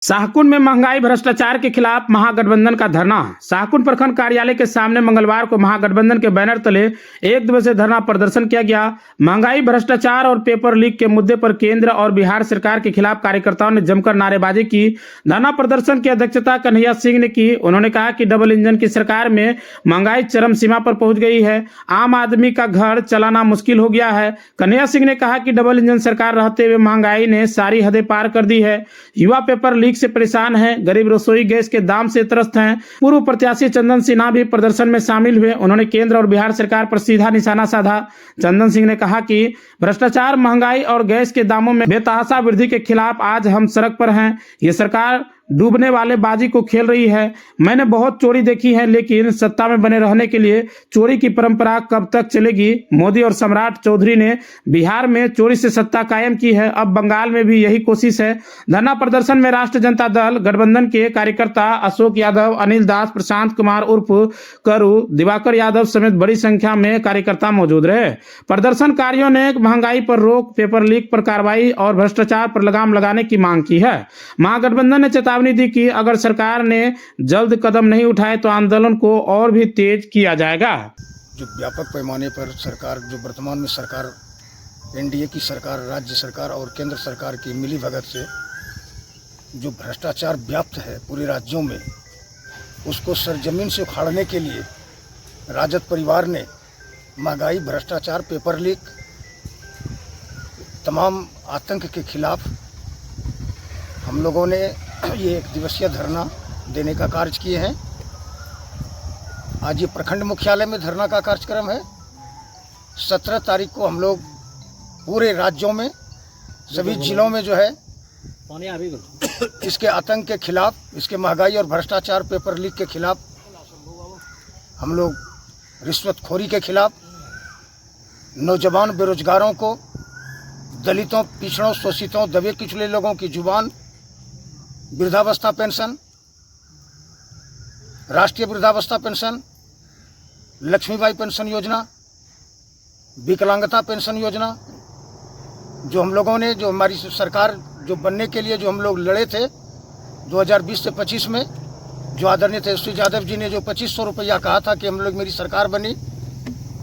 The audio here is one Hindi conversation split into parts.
शाहकुंड में महंगाई भ्रष्टाचार के खिलाफ महागठबंधन का धरना। शाहकुंड प्रखंड कार्यालय के सामने मंगलवार को महागठबंधन के बैनर तले एक दिवसीय धरना प्रदर्शन किया गया। महंगाई भ्रष्टाचार और पेपर लीक के मुद्दे पर केंद्र और बिहार सरकार के खिलाफ कार्यकर्ताओं ने जमकर नारेबाजी की। धरना प्रदर्शन की अध्यक्षता कन्हैया सिंह ने की। उन्होंने कहा कि डबल इंजन की सरकार में महंगाई चरम सीमा पर पहुंच गई है, आम आदमी का घर चलाना मुश्किल हो गया है। कन्हैया सिंह ने कहा कि डबल इंजन सरकार रहते हुए महंगाई ने सारी हदें पार कर दी है। युवा पेपर लीक से परेशान हैं, गरीब रसोई गैस के दाम से त्रस्त हैं। पूर्व प्रत्याशी चंदन सिन्हा भी प्रदर्शन में शामिल हुए। उन्होंने केंद्र और बिहार सरकार पर सीधा निशाना साधा। चंदन सिंह ने कहा कि भ्रष्टाचार, महंगाई और गैस के दामों में बेतहाशा वृद्धि के खिलाफ आज हम सड़क पर हैं। ये सरकार डूबने वाले बाजी को खेल रही है। मैंने बहुत चोरी देखी है, लेकिन सत्ता में बने रहने के लिए चोरी की परंपरा कब तक चलेगी? मोदी और सम्राट चौधरी ने बिहार में चोरी से सत्ता कायम की है, अब बंगाल में भी यही कोशिश है। धरना प्रदर्शन में राष्ट्रीय जनता दल गठबंधन के कार्यकर्ता अशोक यादव, अनिल दास, प्रशांत कुमार उर्फ करू, दिवाकर यादव समेत बड़ी संख्या में कार्यकर्ता मौजूद रहे। प्रदर्शनकारियों ने महंगाई पर रोक, पेपर लीक पर कार्रवाई और भ्रष्टाचार पर लगाम लगाने की मांग की है। महागठबंधन ने चेतावनी दी कि अगर सरकार ने जल्द कदम नहीं उठाए तो आंदोलन को और भी तेज किया जाएगा। जो व्यापक पैमाने पर सरकार, जो वर्तमान में सरकार, एनडीए की सरकार, राज्य सरकार और केंद्र सरकार की मिलीभगत से जो भ्रष्टाचार व्याप्त है पूरे राज्यों में, उसको सरजमीन से उखाड़ने के लिए राजद परिवार ने महंगाई, भ्रष्टाचार, पेपर लीक, तमाम आतंक के खिलाफ हम लोगों ने ये एक दिवसीय धरना देने का कार्य किए हैं। आज ये प्रखंड मुख्यालय में धरना का कार्यक्रम है। 17 तारीख को हम लोग पूरे राज्यों में, सभी जिलों में जो है इसके आतंक के खिलाफ, इसके महंगाई और भ्रष्टाचार, पेपर लीक के खिलाफ, हम लोग रिश्वतखोरी के खिलाफ, नौजवान बेरोजगारों को, दलितों, पिछड़ों, शोषितों, दबे कुचले लोगों की जुबान, वृद्धावस्था पेंशन, राष्ट्रीय वृद्धावस्था पेंशन, लक्ष्मीबाई पेंशन योजना, विकलांगता पेंशन योजना, जो हम लोगों ने, जो हमारी सरकार जो बनने के लिए जो हम लोग लड़े थे 2020 से 25 में, जो आदरणीय तेजस्वी यादव जी ने जो 2500 रुपया कहा था कि हम लोग, मेरी सरकार बनी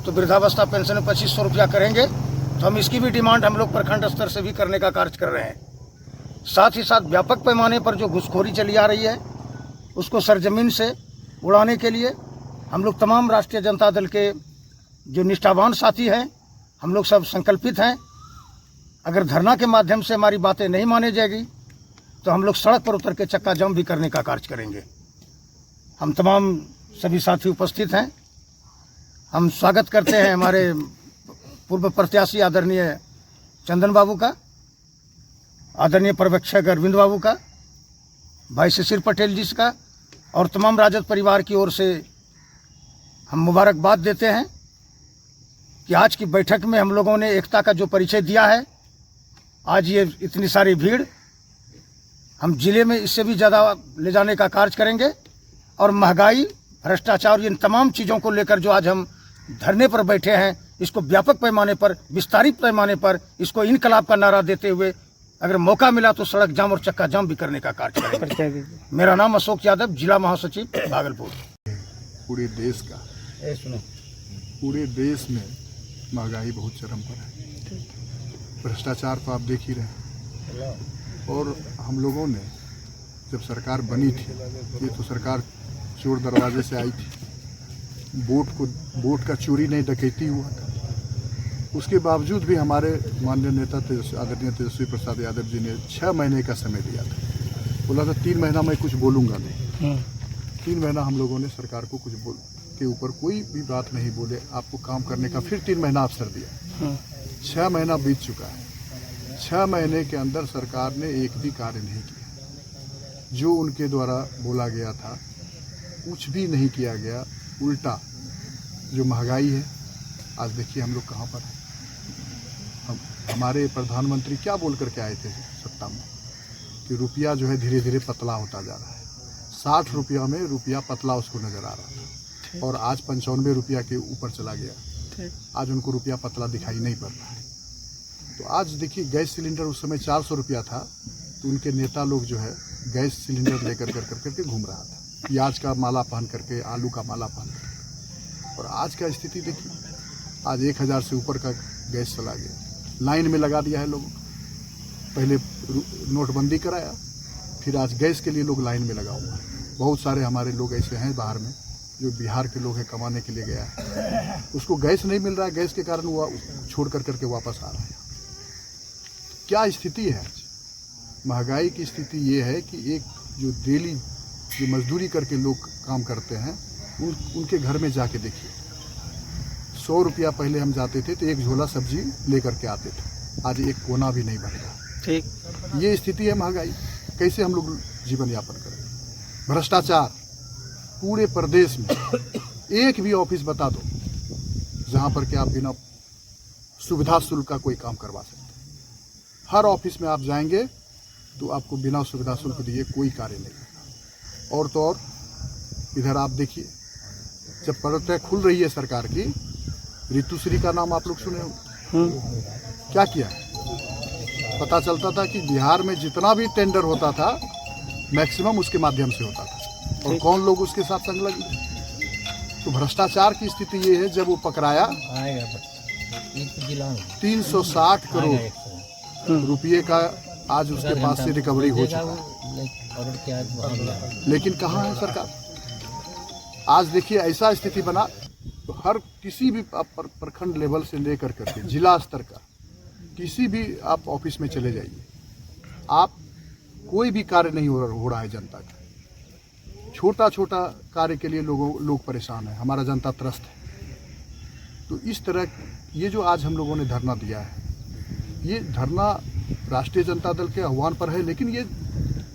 तो वृद्धावस्था पेंशन में 2500 रुपया करेंगे, तो हम इसकी भी डिमांड हम लोग प्रखंड स्तर से भी करने का कार्य कर रहे हैं। साथ ही साथ व्यापक पैमाने पर जो घुसखोरी चली आ रही है उसको सरजमीन से उड़ाने के लिए हम लोग तमाम राष्ट्रीय जनता दल के जो निष्ठावान साथी हैं, हम लोग सब संकल्पित हैं। अगर धरना के माध्यम से हमारी बातें नहीं मानी जाएगी तो हम लोग सड़क पर उतर के चक्का जाम भी करने का कार्य करेंगे। हम तमाम सभी साथी उपस्थित हैं। हम स्वागत करते हैं हमारे पूर्व प्रत्याशी आदरणीय चंदन बाबू का, आदरणीय पर्यवेक्षक अरविंद बाबू का, भाई शिशिर पटेल जी का, और तमाम राजद परिवार की ओर से हम मुबारकबाद देते हैं कि आज की बैठक में हम लोगों ने एकता का जो परिचय दिया है। आज ये इतनी सारी भीड़ हम जिले में इससे भी ज़्यादा ले जाने का कार्य करेंगे और महंगाई, भ्रष्टाचार, इन तमाम चीज़ों को लेकर जो आज हम धरने पर बैठे हैं, इसको व्यापक पैमाने पर, विस्तारित पैमाने पर इसको इनकलाब का नारा देते हुए अगर मौका मिला तो सड़क जाम और चक्का जाम भी करने का कार्य करेंगे। मेरा नाम अशोक यादव, जिला महासचिव भागलपुर। पूरे देश का, पूरे देश में महंगाई बहुत चरम पर है। भ्रष्टाचार तो आप देख ही रहे हैं। और हम लोगों ने जब सरकार बनी थी, ये तो सरकार चोर दरवाजे से आई थी, वोट का चोरी नहीं, डकैती हुआ था। उसके बावजूद भी हमारे माननीय नेता आदरणीय तेजस्वी प्रसाद यादव जी ने 6 महीने का समय दिया था। बोला था 3 महीना मैं कुछ बोलूँगा नहीं। 3 महीना हम लोगों ने सरकार को कुछ के ऊपर कोई भी बात नहीं बोले, आपको काम करने का फिर 3 महीना अवसर दिया। 6 महीना बीत चुका है। 6 महीने के अंदर सरकार ने एक भी कार्य नहीं किया। जो उनके द्वारा बोला गया था कुछ भी नहीं किया गया। उल्टा जो महंगाई है, आज देखिए हम लोग कहाँ पर हैं। हमारे प्रधानमंत्री क्या बोल करके आए थे सत्ता में कि रुपया जो है धीरे धीरे पतला होता जा रहा है। 60 रुपया में रुपया पतला उसको नज़र आ रहा था और आज 95 रुपया के ऊपर चला गया। आज उनको रुपया पतला दिखाई नहीं पड़ रहा है। तो आज देखिए, गैस सिलेंडर उस समय 400 रुपया था, तो उनके नेता लोग जो है गैस सिलेंडर लेकर करके घूम रहा था, प्याज का माला पहन करके, आलू का माला पहन करके। और आज का स्थिति देखिए, आज 1000 से ऊपर का गैस चला गया, लाइन में लगा दिया है लोगों को। पहले नोटबंदी कराया, फिर आज गैस के लिए लोग लाइन में लगा हुआ है। बहुत सारे हमारे लोग ऐसे हैं बाहर में, जो बिहार के लोग हैं, कमाने के लिए गया है, उसको गैस नहीं मिल रहा है, गैस के कारण वो छोड़ करके वापस आ रहा है। क्या स्थिति है आज? महंगाई की स्थिति ये है कि एक जो डेली जो मजदूरी करके लोग काम करते हैं, उनके घर में जाके देखिए, 100 रुपया पहले हम जाते थे तो एक झोला सब्जी लेकर के आते थे, आज एक कोना भी नहीं बन रहा। ठीक, ये स्थिति है महंगाई। कैसे हम लोग जीवन यापन करें? भ्रष्टाचार पूरे प्रदेश में एक भी ऑफिस बता दो जहां पर कि आप बिना सुविधा शुल्क का कोई काम करवा सकते हैं। हर ऑफिस में आप जाएंगे तो आपको बिना सुविधा शुल्क दिए कोई कार्य नहीं होगा। और तो और इधर आप देखिए, जब परीक्षा खुल रही है सरकार की, ऋतुश्री का नाम आप लोग सुने हो, क्या किया? पता चलता था कि बिहार में जितना भी टेंडर होता था मैक्सिमम उसके माध्यम से होता था, और कौन लोग उसके साथ संलग्न। तो भ्रष्टाचार की स्थिति ये है, जब वो पकड़ाया 360 करोड़ रुपये का आज उसके पास से रिकवरी हो चुका है। लेकिन कहाँ है सरकार? आज देखिए ऐसा स्थिति बना, तो हर किसी भी प्रखंड लेवल से लेकर करके जिला स्तर का किसी भी आप ऑफिस में चले जाइए, आप कोई भी कार्य नहीं हो रहा है जनता का। छोटा छोटा कार्य के लिए लोग परेशान हैं, हमारा जनता त्रस्त है। तो इस तरह ये जो आज हम लोगों ने धरना दिया है, ये धरना राष्ट्रीय जनता दल के आह्वान पर है, लेकिन ये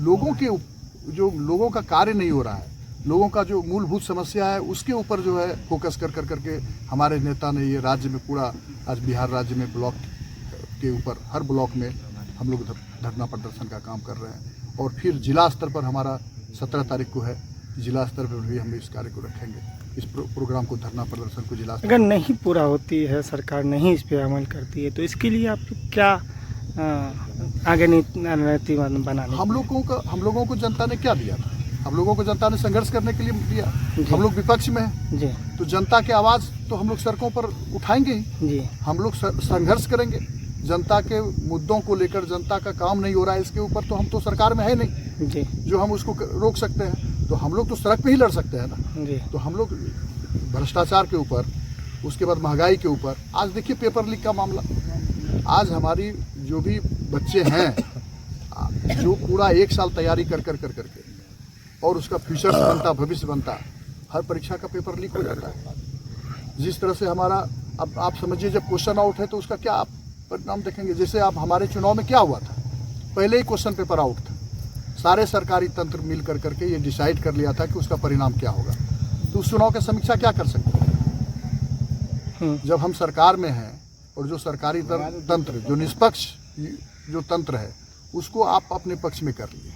लोगों का कार्य नहीं हो रहा है, लोगों का जो मूलभूत समस्या है उसके ऊपर जो है फोकस करके हमारे नेता ने ये राज्य में पूरा, आज बिहार राज्य में ब्लॉक के ऊपर हर ब्लॉक में हम लोग धरना प्रदर्शन का काम कर रहे हैं। और फिर जिला स्तर पर हमारा 17 तारीख को है, जिला स्तर पर भी हम इस कार्य को रखेंगे, इस प्रोग्राम को, धरना प्रदर्शन को जिला स्तर। अगर नहीं पूरा होती है, सरकार नहीं इस पर अमल करती है, तो इसके लिए आप क्या आगे रणनीति बनाने? हम लोगों को जनता ने क्या दिया था? हम लोगों को जनता ने संघर्ष करने के लिए दिया। हम लोग विपक्ष में हैं जी, तो जनता की आवाज़ तो हम लोग सड़कों पर उठाएंगे ही जी। हम लोग संघर्ष करेंगे जनता के मुद्दों को लेकर। जनता का काम नहीं हो रहा है इसके ऊपर, तो हम तो सरकार में है नहीं जी, जो हम उसको रोक सकते हैं। तो हम लोग तो सड़क पे ही लड़ सकते हैं ना जी। तो हम लोग भ्रष्टाचार के ऊपर, उसके बाद महंगाई के ऊपर। आज देखिए पेपर लीक का मामला, आज हमारी जो भी बच्चे हैं जो पूरा 1 साल तैयारी करके और उसका फ्यूचर बनता, भविष्य बनता, हर परीक्षा का पेपर लीक हो जाता है। जिस तरह से हमारा, अब आप समझिए जब क्वेश्चन आउट है तो उसका क्या आप परिणाम देखेंगे। जैसे आप हमारे चुनाव में क्या हुआ था, पहले ही क्वेश्चन पेपर आउट था, सारे सरकारी तंत्र मिल करके ये डिसाइड कर लिया था कि उसका परिणाम क्या होगा। तो उस चुनाव की समीक्षा क्या कर सकते हैं? जब हम सरकार में हैं और जो सरकारी तंत्र, जो निष्पक्ष जो तंत्र है, उसको आप अपने पक्ष में कर लिए।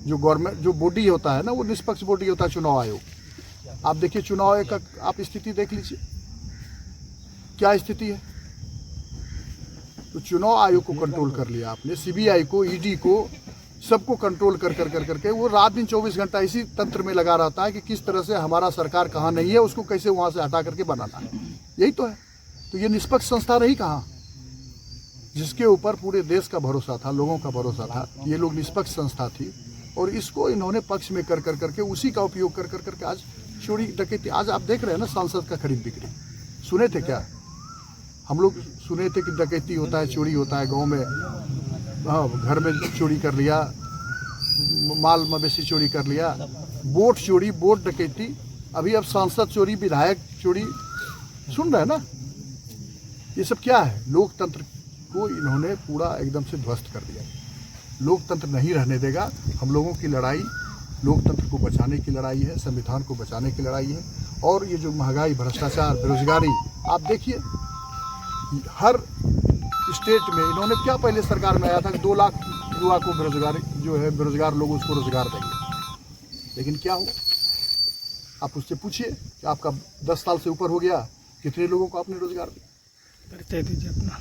जो गवर्नमेंट, जो बॉडी होता है ना, वो निष्पक्ष बॉडी होता है चुनाव आयोग। आप देखिए चुनाव आयोग का आप स्थिति देख लीजिए, क्या स्थिति है। तो चुनाव आयोग को कंट्रोल कर लिया आपने, सीबीआई को, ईडी को, सबको कंट्रोल करके वो रात दिन 24 घंटा इसी तंत्र में लगा रहता है कि किस तरह से हमारा सरकार कहाँ नहीं है, उसको कैसे वहाँ से हटा करके बनाना है। यही तो है। तो ये निष्पक्ष संस्था रही कहाँ, जिसके ऊपर पूरे देश का भरोसा था, लोगों का भरोसा था। ये लोग निष्पक्ष संस्था थी और इसको इन्होंने पक्ष में करके उसी का उपयोग करके आज चोरी डकैती। आज आप देख रहे हैं ना सांसद का खरीद बिक्री, सुने थे क्या? हम लोग सुने थे कि डकैती होता है, चोरी होता है गांव में, घर में चोरी कर लिया, माल मवेशी चोरी कर लिया, वोट चोरी, वोट डकैती, अभी अब सांसद चोरी, विधायक चोरी, सुन रहे हैं ना। ये सब क्या है? लोकतंत्र को इन्होंने पूरा एकदम से ध्वस्त कर दिया। लोकतंत्र नहीं रहने देगा। हम लोगों की लड़ाई लोकतंत्र को बचाने की लड़ाई है, संविधान को बचाने की लड़ाई है। और ये जो महंगाई, भ्रष्टाचार, बेरोजगारी, आप देखिए हर स्टेट में इन्होंने क्या, पहले सरकार में आया था कि 2 लाख युवा को बेरोजगारी जो है, बेरोजगार लोग उसको रोजगार देंगे। लेकिन क्या हुआ? आप उससे पूछिए कि आपका 10 साल से ऊपर हो गया, कितने लोगों को आपने रोजगार दिया? परिचय दीजिए अपना।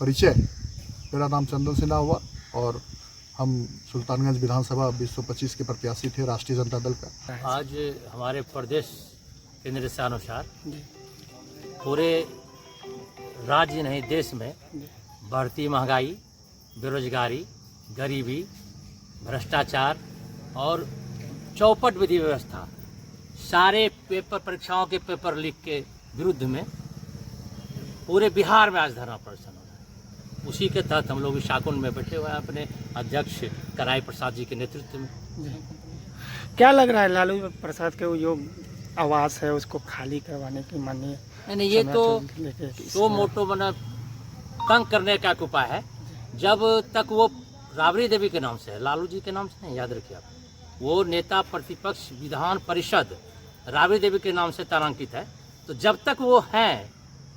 परिचय, मेरा नाम चंदन सिन्हा हुआ और हम सुल्तानगंज विधानसभा 2025 के प्रत्याशी थे राष्ट्रीय जनता दल का। आज हमारे प्रदेश के निर्देशानुसार पूरे राज्य नहीं देश में बढ़ती महंगाई, बेरोजगारी, गरीबी, भ्रष्टाचार और चौपट विधि व्यवस्था, सारे पेपर परीक्षाओं के पेपर लीक के विरुद्ध में पूरे बिहार में आज धरना प्रदर्शन हो रहा है। उसी के तहत हम लोग शाकुन में बैठे हुए हैं अपने अध्यक्ष कराई प्रसाद जी के नेतृत्व में। क्या लग रहा है लालू प्रसाद के वो जो आवास है उसको खाली करवाने की माननीय? नहीं, ये तो मोटो बना तंग करने का एक उपाय है। जब तक वो राबड़ी देवी के नाम से है, लालू जी के नाम से नहीं, याद रखिए आप, वो नेता प्रतिपक्ष विधान परिषद राबड़ी देवी के नाम से तारांकित है। तो जब तक वो हैं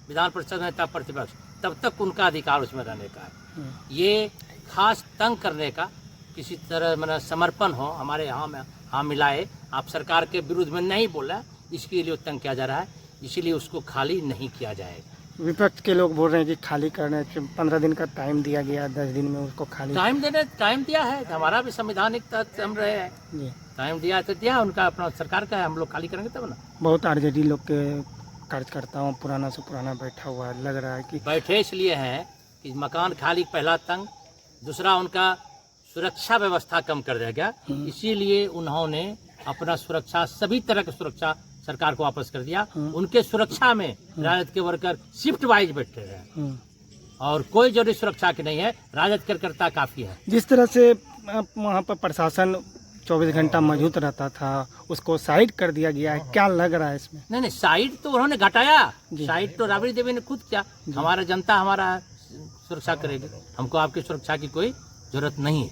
विधान परिषद नेता प्रतिपक्ष, तब तक उनका अधिकार उसमें रहने का है। ये खास तंग करने का किसी तरह मतलब समर्पण हो, हमारे यहाँ में हाँ मिलाए, आप सरकार के विरुद्ध में नहीं बोला, इसके लिए तंग किया जा रहा है, इसीलिए उसको खाली नहीं किया जाएगा। विपक्ष के लोग बोल रहे हैं कि खाली करने 15 दिन का टाइम दिया गया, 10 दिन में उसको खाली टाइम दिया है, हमारा भी संवैधानिक तहत हम रहे हैं जी। टाइम दिया तो दिया, उनका अपना सरकार का है, हम लोग खाली करेंगे तब ना। बहुत आरजेडी लोग के कार्यकर्ताओं पुराना से पुराना बैठा हुआ है, लग रहा है कि बैठे इसलिए हैं कि मकान खाली, पहला तंग, दूसरा उनका सुरक्षा व्यवस्था कम कर दिया गया, इसीलिए उन्होंने अपना सुरक्षा, सभी तरह की सुरक्षा सरकार को वापस कर दिया। उनके सुरक्षा में राजद के वर्कर शिफ्ट वाइज बैठे हैं और कोई जरूरी सुरक्षा की नहीं है, राजद कार्यकर्ता काफी है। जिस तरह से वहाँ पर प्रशासन 24 घंटा मौजूद रहता था, उसको साइड कर दिया गया है, क्या लग रहा है इसमें? नहीं, साइड तो उन्होंने घटाया, साइड तो राबड़ी देवी ने खुद किया। हमारा जनता हमारा सुरक्षा करेगी, हमको आपकी सुरक्षा की कोई जरूरत नहीं है,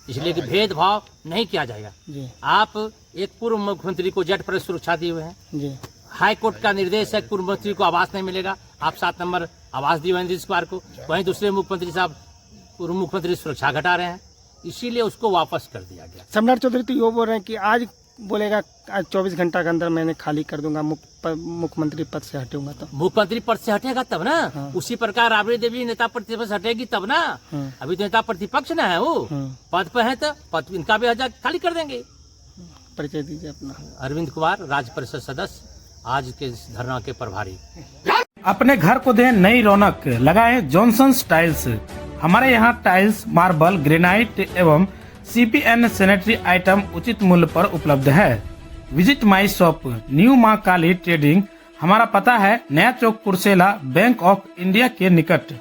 इसलिए कि भेदभाव नहीं किया जाएगा जी। आप एक पूर्व मुख्यमंत्री को जेट पर सुरक्षा दिए हुए हैं जी। हाई कोर्ट का निर्देश है, पूर्व मंत्री को आवास नहीं मिलेगा, आप 7 नंबर आवास दिए हुए हैं नीतीश कुमार को, वहीं दूसरे मुख्यमंत्री साहब पूर्व मुख्यमंत्री सुरक्षा घटा रहे हैं, इसीलिए उसको वापस कर दिया गया। सम्राट चौधरी तो ये बोल रहे हैं कि आज बोलेगा आज 24 घंटा के अंदर मैंने खाली कर दूंगा, मुख्यमंत्री पद से हटूंगा। तो मुख्यमंत्री पद से हटेगा तब ना, उसी प्रकार राबड़ी देवी नेता प्रतिपक्ष हटेगी तब ना। अभी तो नेता प्रतिपक्ष ना है, वो पद पर है तो पद इनका भी हजार खाली कर देंगे। परिचय दीजिए अपना। अरविंद कुमार, राज्य परिषद सदस्य, आज के इस धरना के प्रभारी। अपने घर को दें नई रौनक, लगाएं जॉनसन्स टाइल्स। हमारे यहाँ टाइल्स, मार्बल, ग्रेनाइट एवं CPN सैनिटरी आइटम उचित मूल्य पर उपलब्ध है। विजिट माई शॉप, न्यू माँ काली ट्रेडिंग। हमारा पता है नया चौक, कुर्सेला, बैंक ऑफ इंडिया के निकट।